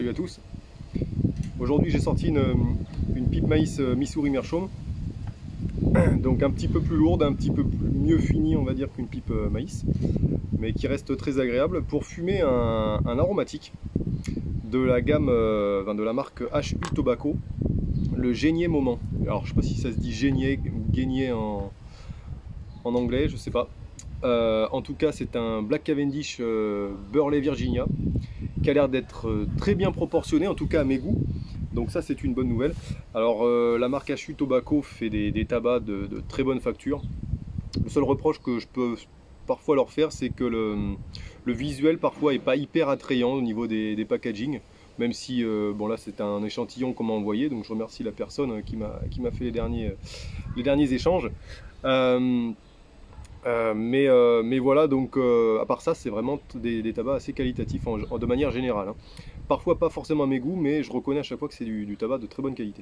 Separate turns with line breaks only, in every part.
Salut à tous. Aujourd'hui j'ai sorti une pipe maïs Missouri Meerschaum. Donc un petit peu plus lourde, un petit peu mieux finie on va dire qu'une pipe maïs, mais qui reste très agréable pour fumer un aromatique de la gamme, de la marque HU Tobacco, le Génier Moment. Alors je sais pas si ça se dit Génier ou Guénier en anglais, je sais pas. En tout cas c'est un Black Cavendish Burley Virginia qui a l'air d'être très bien proportionné, en tout cas à mes goûts. Donc ça c'est une bonne nouvelle. Alors la marque HU Tobacco fait des tabacs de très bonne facture. Le seul reproche que je peux parfois leur faire, c'est que le visuel parfois est pas hyper attrayant au niveau des packaging. Même si, bon là c'est un échantillon qu'on m'a envoyé, donc je remercie la personne qui m'a fait les derniers échanges. Mais voilà, donc à part ça, c'est vraiment des tabacs assez qualitatifs de manière générale, hein. Parfois pas forcément à mes goûts, mais je reconnais à chaque fois que c'est du tabac de très bonne qualité.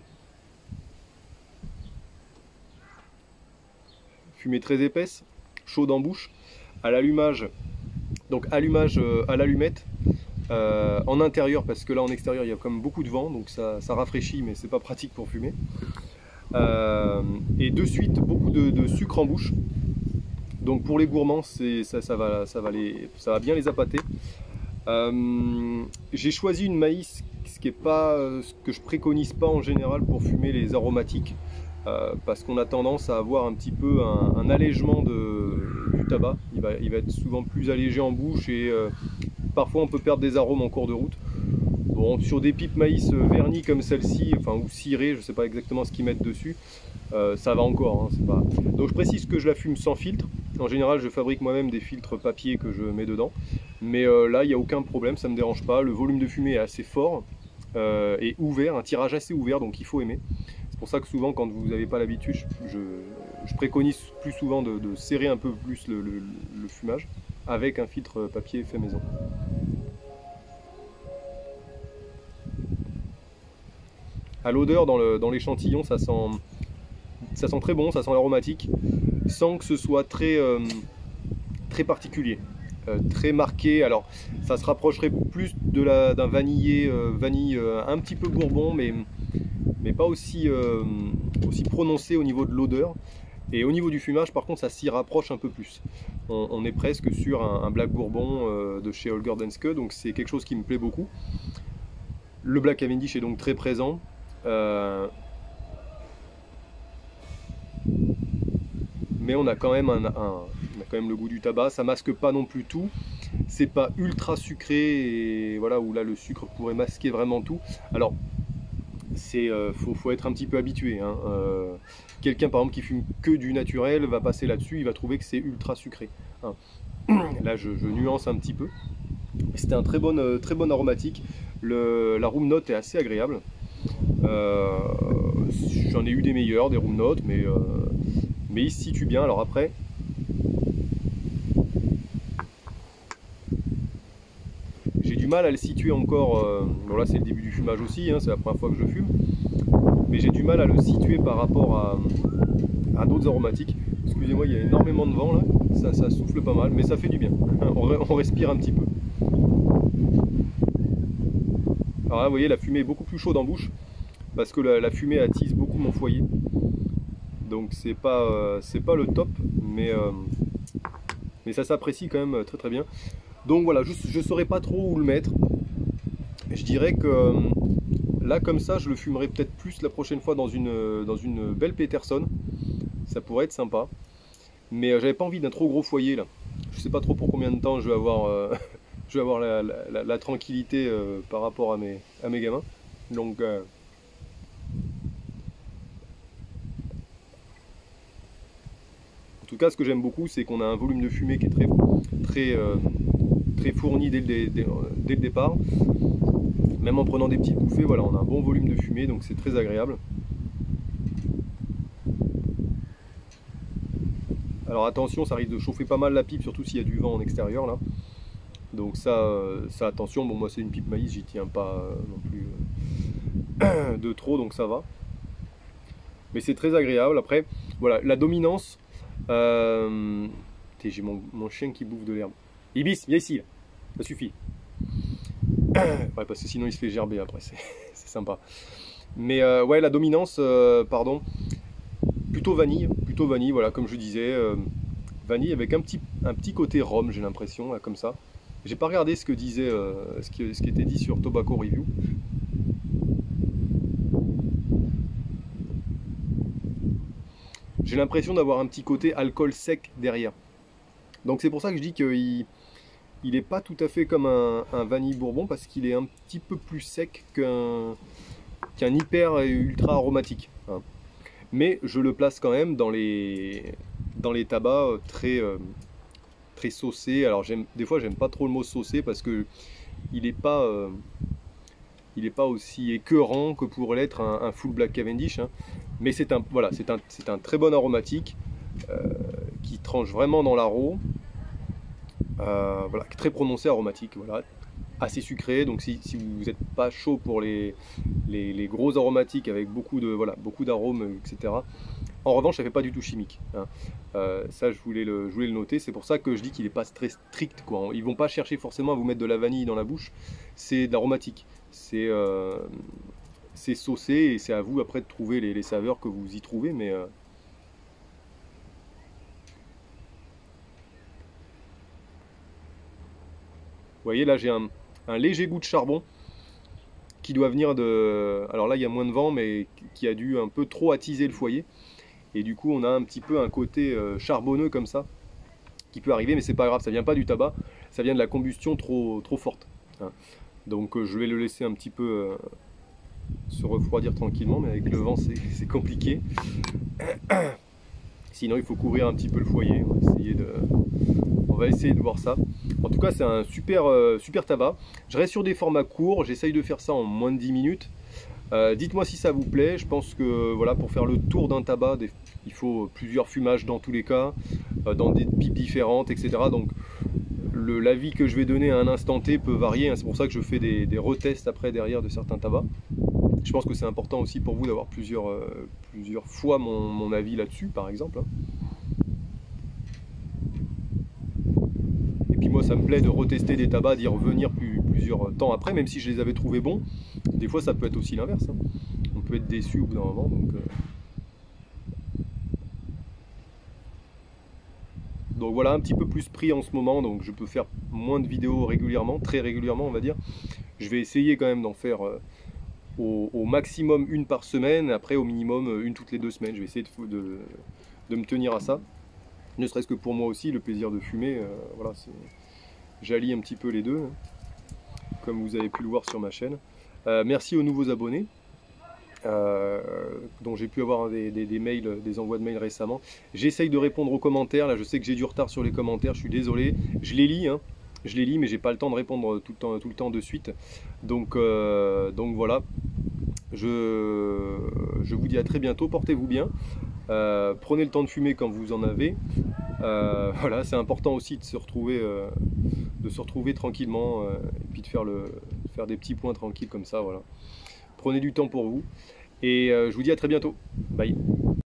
Fumée très épaisse, chaude en bouche, à l'allumage, donc allumage à l'allumette, en intérieur, parce que là en extérieur il y a quand même beaucoup de vent, donc ça rafraîchit, mais c'est pas pratique pour fumer. Et de suite, beaucoup de sucre en bouche. Donc pour les gourmands, ça va bien les appâter. J'ai choisi une maïs, ce qui est pas ce que je préconise pas en général pour fumer les aromatiques, parce qu'on a tendance à avoir un petit peu un allègement du tabac. Il va être souvent plus allégé en bouche et parfois on peut perdre des arômes en cours de route. Bon, sur des pipes maïs vernies comme celle-ci, enfin ou cirées, je sais pas exactement ce qu'ils mettent dessus, ça va encore, hein, c'est pas... Donc je précise que je la fume sans filtre. En général je fabrique moi-même des filtres papier que je mets dedans, mais là il n'y a aucun problème, ça ne me dérange pas. Le volume de fumée est assez fort et ouvert, un tirage assez ouvert, donc il faut aimer. C'est pour ça que souvent quand vous n'avez pas l'habitude, je préconise plus souvent de serrer un peu plus le fumage avec un filtre papier fait maison. À l'odeur, dans l'échantillon, ça sent très bon, ça sent l'aromatique, sans que ce soit très particulier, très marqué. Alors ça se rapprocherait plus d'un vanillé, vanille un petit peu bourbon, mais pas aussi prononcé au niveau de l'odeur. Et au niveau du fumage, par contre, ça s'y rapproche un peu plus. On est presque sur un Black Bourbon de chez Holger Danske, donc c'est quelque chose qui me plaît beaucoup. Le Black Cavendish est donc très présent. Mais on a quand même le goût du tabac, ça masque pas non plus tout, c'est pas ultra sucré, et voilà, où là le sucre pourrait masquer vraiment tout. Alors faut être un petit peu habitué, hein. Quelqu'un par exemple qui fume que du naturel va passer là-dessus, il va trouver que c'est ultra sucré, hein. Là je nuance un petit peu. C'était un très bon aromatique. La room note est assez agréable. J'en ai eu des meilleurs, des room notes, mais il se situe bien. Alors après, j'ai du mal à le situer encore. Bon là c'est le début du fumage aussi, hein, c'est la première fois que je fume, mais j'ai du mal à le situer par rapport à d'autres aromatiques. Excusez-moi, il y a énormément de vent là, ça souffle pas mal, mais ça fait du bien. On respire un petit peu. Alors là vous voyez, la fumée est beaucoup plus chaude en bouche, parce que la fumée attise beaucoup mon foyer. Donc c'est pas le top, mais ça s'apprécie quand même très très bien. Donc voilà, je ne saurais pas trop où le mettre. Je dirais que là comme ça, je le fumerai peut-être plus la prochaine fois dans une belle Peterson. Ça pourrait être sympa. Mais j'avais pas envie d'un trop gros foyer là. Je sais pas trop pour combien de temps je vais avoir, je vais avoir la tranquillité par rapport à mes gamins. Donc en tout cas, ce que j'aime beaucoup, c'est qu'on a un volume de fumée qui est très fourni dès le départ. Même en prenant des petites bouffées, voilà, on a un bon volume de fumée, donc c'est très agréable. Alors attention, ça risque de chauffer pas mal la pipe, surtout s'il y a du vent en extérieur là. Donc ça attention. Bon, moi c'est une pipe maïs, j'y tiens pas non plus de trop, donc ça va. Mais c'est très agréable. Après, voilà, la dominance. J'ai mon chien qui bouffe de l'herbe. Ibis, viens ici, là. Ça suffit. Ouais, parce que sinon il se fait gerber après, c'est sympa. Mais ouais, la dominance, pardon, plutôt vanille, voilà, comme je disais, vanille avec un petit côté rhum, j'ai l'impression, là, comme ça. J'ai pas regardé ce que disait, ce qui était dit sur Tobacco Review. J'ai l'impression d'avoir un petit côté alcool sec derrière. Donc c'est pour ça que je dis qu'il n'est pas tout à fait comme un vanille bourbon, parce qu'il est un petit peu plus sec qu'un hyper et ultra aromatique, hein. Mais je le place quand même dans les tabacs très saucés. Alors des fois j'aime pas trop le mot saucé parce que il n'est pas, aussi écœurant que pourrait l'être un full black Cavendish, hein. Mais voilà, c'est un très bon aromatique qui tranche vraiment dans l'arôme. Voilà, très prononcé aromatique, voilà, assez sucré. Donc si vous n'êtes pas chaud pour les gros aromatiques avec beaucoup d'arômes, etc. En revanche, ça ne fait pas du tout chimique, hein. Ça, je voulais le noter. C'est pour ça que je dis qu'il n'est pas très strict, quoi. Ils vont pas chercher forcément à vous mettre de la vanille dans la bouche. C'est de l'aromatique. C'est saucé et c'est à vous après de trouver les saveurs que vous y trouvez. Mais vous voyez, là j'ai un léger goût de charbon qui doit venir de... Alors là il y a moins de vent, mais qui a dû un peu trop attiser le foyer. Et du coup on a un petit peu un côté charbonneux comme ça, qui peut arriver, mais c'est pas grave, ça vient pas du tabac, ça vient de la combustion trop forte, hein. Donc je vais le laisser un petit peu se refroidir tranquillement, mais avec le vent c'est compliqué. Sinon il faut couvrir un petit peu le foyer, on va essayer de voir ça. En tout cas c'est un super tabac. Je reste sur des formats courts, j'essaye de faire ça en moins de 10 minutes. Dites-moi si ça vous plaît. Je pense que voilà, pour faire le tour d'un tabac, il faut plusieurs fumages dans tous les cas, dans des pipes différentes, etc. Donc l'avis que je vais donner à un instant T peut varier, hein. C'est pour ça que je fais des retests après derrière de certains tabacs. Je pense que c'est important aussi pour vous d'avoir plusieurs fois mon avis là-dessus, par exemple, hein. Et puis moi ça me plaît de retester des tabacs, d'y revenir plusieurs temps après, même si je les avais trouvés bons. Des fois ça peut être aussi l'inverse, hein. On peut être déçu au bout d'un moment. Donc voilà, un petit peu plus pris en ce moment, donc je peux faire moins de vidéos régulièrement, très régulièrement on va dire. Je vais essayer quand même d'en faire au maximum une par semaine, après au minimum une toutes les 2 semaines. Je vais essayer de me tenir à ça, ne serait-ce que pour moi aussi, le plaisir de fumer, voilà, j'allie un petit peu les deux, hein, comme vous avez pu le voir sur ma chaîne. Merci aux nouveaux abonnés, dont j'ai pu avoir des mails, des envois de mails récemment. J'essaye de répondre aux commentaires. Là je sais que j'ai du retard sur les commentaires, je suis désolé. Je les lis, hein. Je les lis, mais j'ai pas le temps de répondre tout le temps de suite. Donc voilà. Je vous dis à très bientôt, portez-vous bien. Prenez le temps de fumer quand vous en avez. Voilà, c'est important aussi de se retrouver tranquillement, et puis de faire des petits points tranquilles comme ça. Voilà. Prenez du temps pour vous. Et je vous dis à très bientôt. Bye.